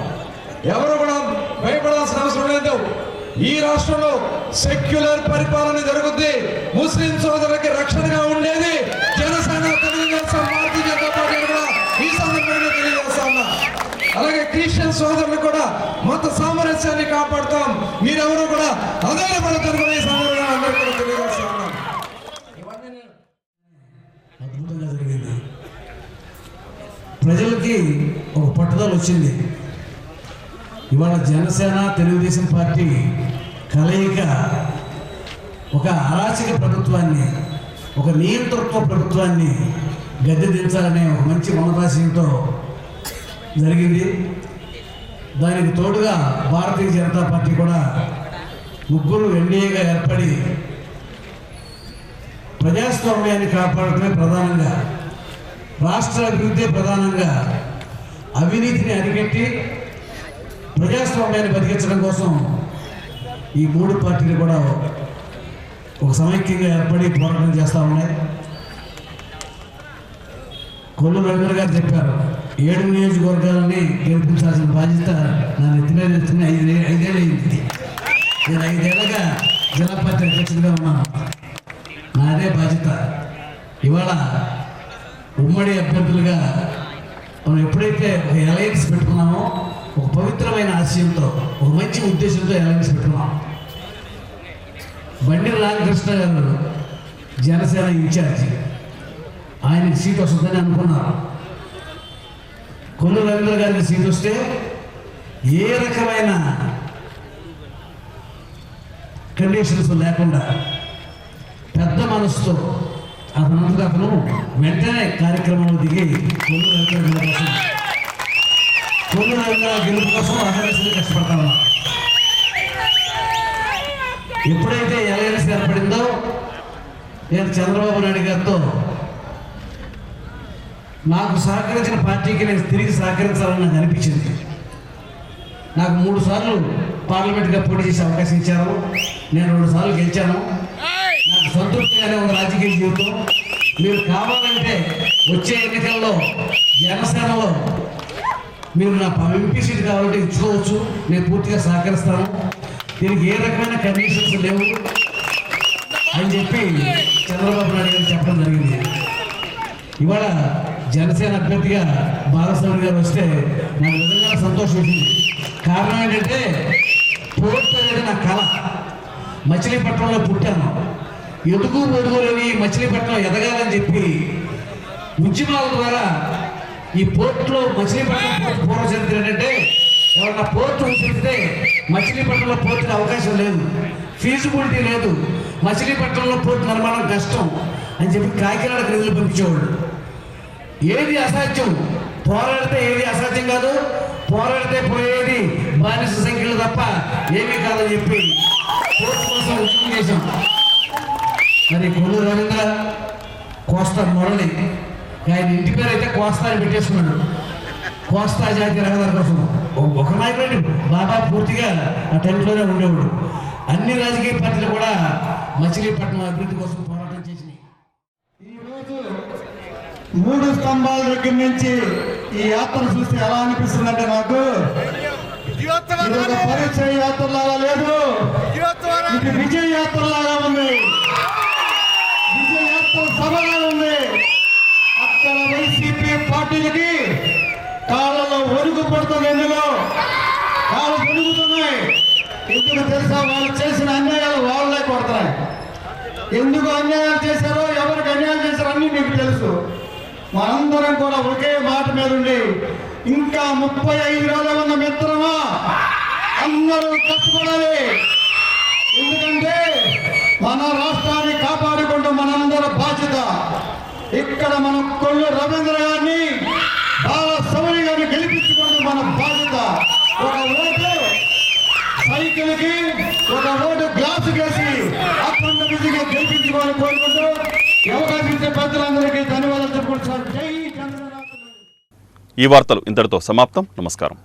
ఎవరు కూడా భయపడాల్సిన అవసరం లేదు. ఈ రాష్ట్రంలో సెక్యులర్ పరిపాలన జరుగుద్ది. ముస్లిం సోదరులకి రక్షణగా ఉండేది జనసేన, తెలుగుదేశం, భారతీయ జనతా పార్టీ కూడా ఈ సందర్భంగా తెలియజేస్తా ఉన్నా. అలాగే క్రిస్టియన్ సోదరులు కూడా మత సామరస్యాన్ని కాపాడుతాం. మీరెవరు కూడా అధైర్యపడతారు కూడా ఈ సందర్భంగా అందరూ కూడా తెలియజేస్తా ఉన్నాం. అద్భుతంగా జరిగింది. ప్రజలకి ఒక పట్టుదల వచ్చింది. ఇవాళ జనసేన, తెలుగుదేశం పార్టీ కలయిక ఒక అరాచక ప్రభుత్వాన్ని, ఒక నియంతృత్వ ప్రభుత్వాన్ని గద్దె దించాలనే ఒక మంచి మనోభాషయంతో జరిగింది. దానికి తోడుగా భారతీయ జనతా పార్టీ కూడా ముగ్గురు ఎన్డీఏగా ఏర్పడి ప్రజాస్వామ్యాన్ని కాపాడటమే ప్రధానంగా, రాష్ట్ర అభివృద్ధి ప్రధానంగా, అవినీతిని అరికట్టి ప్రజాస్వామ్యాన్ని బతికించడం కోసం ఈ మూడు పార్టీలు కూడా ఒక సమైక్యంగా ఏర్పడి పోరాటం చేస్తూ ఉన్నాయి. కొల్లు రవీంద్ర గారు చెప్పారు, 7 నియోజకవర్గాలని గెలిపించాల్సిన బాధ్యత నా నెత్తి మీద ఎత్తున్న 5 ఏళ్ళు అయింది. నేను 5 ఏళ్ళగా జిల్లా పార్టీ అధ్యక్షుడిగా ఉన్నాను. నాదే బాధ్యత. ఇవాళ ఉమ్మడి అభ్యర్థులుగా మనం ఎప్పుడైతే ఒక అలయన్స్ పెట్టుకున్నామో, ఒక పవిత్రమైన ఆశయంతో, ఒక మంచి ఉద్దేశంతో అలయన్స్ పెట్టుకున్నాం. బండి రామకృష్ణ గారు జనసేన ఇన్ఛార్జి, ఆయనకి సీట్ వస్తుందని అనుకున్నారు. కొల్లు రవీంద్ర గారికి సీట్ వస్తే ఏ రకమైన కండిషన్స్ లేకుండా పెద్ద మనసుతో అతను వెంటనే కార్యక్రమంలో దిగి కొల్లు రవీంద్ర కోసం, కొల్లు రవీంద్ర గెలుపు కోసం అహర్నిశలు కష్టపడతా ఉన్నారు. ఎప్పుడైతే అలయన్స్ ఏర్పడిందో నేను చంద్రబాబు నాయుడు గారితో నాకు సహకరించిన పార్టీకి నేను తిరిగి సహకరించాలని నాకు అనిపించింది. నాకు 3 సార్లు పార్లమెంట్గా పోటీ చేసే అవకాశం ఇచ్చారు. నేను 2 సార్లు గెలిచాను. నాకు సంతృప్తిగానే ఉంది రాజకీయ జీవితం. మీరు కావాలంటే వచ్చే ఎన్నికల్లో జనసేనలో మీరు నా ఎంపీ సీట్ కావాలంటే ఇచ్చుకోవచ్చు, నేను పూర్తిగా సహకరిస్తాను. దీనికి ఏ రకమైన కండిషన్స్ లేవు అని చెప్పి చంద్రబాబు నాయుడు గారు చెప్పడం జరిగింది. ఇవాళ జనసేన అభ్యర్థిగా బాలస్వామి గారు వస్తే నాకు నిజంగా సంతోషం వచ్చింది. కారణం ఏంటంటే పోర్ట్ అనేది నా కళ. మచిలీపట్నంలో పుట్టాను. ఎదుగు ఒడుగులని మచిలీపట్నం ఎదగాలని చెప్పి ఉద్యమాల ద్వారా ఈ పోర్టులో మచిలీపట్నం పోర్టు పూర్వ చరిత్ర ఏంటంటే, ఎవరన్నా పోర్టు ఉంచితే మచిలీపట్నంలో పోర్టుకి అవకాశం లేదు, ఫీజిబిలిటీ లేదు, మచిలీపట్నంలో పోర్టు నిర్మాణం కష్టం అని చెప్పి కాకినాడకు నిధులు పంపించేవాళ్ళు. ఏది అసాధ్యం, పోరాడితే ఏది అసాధ్యం కాదు, పోరాడితే పోయేది బానిస సంఖ్యలు తప్ప ఏమీ కాదని చెప్పి పోర్టు కోసం ఉద్యమం చేశాం. మరి కొల్లు రవీంద్ర, కోస్తా మురళి, ఆయన ఇంటి పేరు అయితే కోస్తా అని పెట్టేసుకున్నాడు. కోస్తా జాతీయ రహదారి కోసం ఒక నాయకుడు బాబా పూర్తిగా ఆ టెంట్లోనే ఉండేవాడు. అన్ని రాజకీయ పార్టీలు కూడా మచిలీపట్నం అభివృద్ధి కోసం పోరాటం చేసినాయి. ఈరోజు 3 స్తంభాల దగ్గర నుంచి ఈ యాత్రను చూస్తే ఎలా అనిపిస్తుందంటే నాకు ఇది ఒక పరిచయ యాత్రలాగా లేదు, ఇది విజయ యాత్రలాగా ఉంది, విజయ యాత్ర సభగా ఉంది. అక్కడ వైసీపీ పార్టీలకి కాళ్ళలో ఒరుగు కొడుతుంది ఎందులో వాళ్ళు పెరుగుతున్నాయి. ఎందుకు తెలుసా? వాళ్ళు చేసిన అన్యాయాలు వాళ్ళే కొడుతున్నాయి. ఎందుకు అన్యాయాలు చేశారో, ఎవరికి అన్యాయం చేశారో అన్నీ మీకు తెలుసు. మనందరం కూడా ఒకే మాట మీద ఉండి ఇంకా 35 రోజులు ఉన్న మిత్రమా అందరూ కష్టపడాలి. ఎందుకంటే మన రాష్ట్రాన్ని కాపాడుకుంటూ మనందరి బాధ్యత. ఇక్కడ మనం కొల్లు రవీంద్ర గారిని బాలశౌరి గారిని గెలిపించుకుంటూ మన బాధ్యత. ఒక ఓటు సైకిల్కి, ఒక ఓటు గ్లాసు కేసి అఖండ విధిగా గెలిపించుకోవాలని కోరుకుంటూ అవకాశం ఇచ్చే పెద్దలందరికీ ధన్యవాదాలు చెప్పుకుంటున్నాను. జై చంద్రబాబు. ఈ వార్తలు ఇంతటితో సమాప్తం. నమస్కారం.